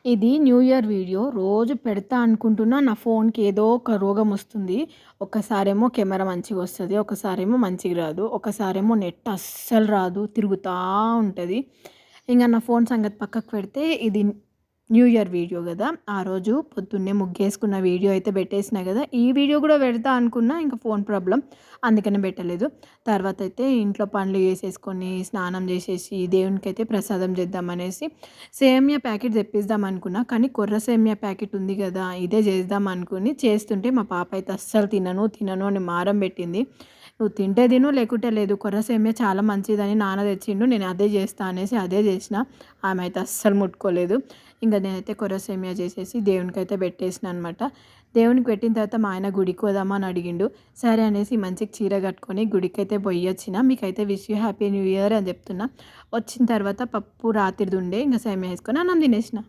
ఇది new year video. రోజు పెడతా అనుకుంటున్నా నా ఫోన్‌కి ఏదో ఒక రోగం వస్తుంది. ఒక్కసారేమో కెమెరా మంచిగొస్తది. ఒకసారేమో మంచిగా రాదు. ఒకసారేమో నెట్ అస్సలు రాదు. తిరుగుతా ఉంటది. ఇంగ నా ఫోన్ సంగతి పక్కకు పెడితే ఇది న్యూ ఇయర్ వీడియో గదా! ఆ రోజు పొద్దున్నే ముగ్గేసుకున్న వీడియో అయితే పెట్టేసినా గదా! ఈ వీడియో గూడా పెడతా అనుకున్నా. ఇంక ఫోన్ ప్రాబ్లమ్. అందుకనే పెట్టలేదు. తర్వాతయితే ఇంట్లో పనులు చేసేసుకొని, స్నానం చేసేసి, దేవునికైతే ప్రసాదం చేద్దామనేసి సేమియా ప్యాకెట్ తెప్పిద్దాం అనుకున్నా. కానీ కొర్ర సేమియా ప్యాకెట్ ఉంది గదా! ఇదే చేద్దాం అనుకుని చేస్తుంటే మా పాప అయితే అస్సలు తినను అని మారం పెట్టింది. "నువ్వు తింటే తిను లేకుంటే లేదు. కొర్ర సేమియా చాలా మంచిదని నాన్న తెచ్చిండు. నేను అదే చేస్తా" అనేసి అదే చేసిన. ఆమె అయితే అస్సలు ముట్టుకోలేదు. ఇంక నేనైతే కొర్ర సేమియా చేసేసి దేవునికైతే పెట్టేసినా అనమాట. దేవునికి పెట్టిన తర్వాత మా ఆయన గుడికి పోదామా అని అడిగిండు. సరే అనేసి మంచిగా చీర కట్టుకొని గుడికైతే పోయొచ్చిన. మీకైతే wish you happy new year అని చెప్తున్నా. వచ్చిన తర్వాత పప్పు రాత్రిదుండే ఇంక సేమియా ఏసుకొని అన్నం తినేసిన.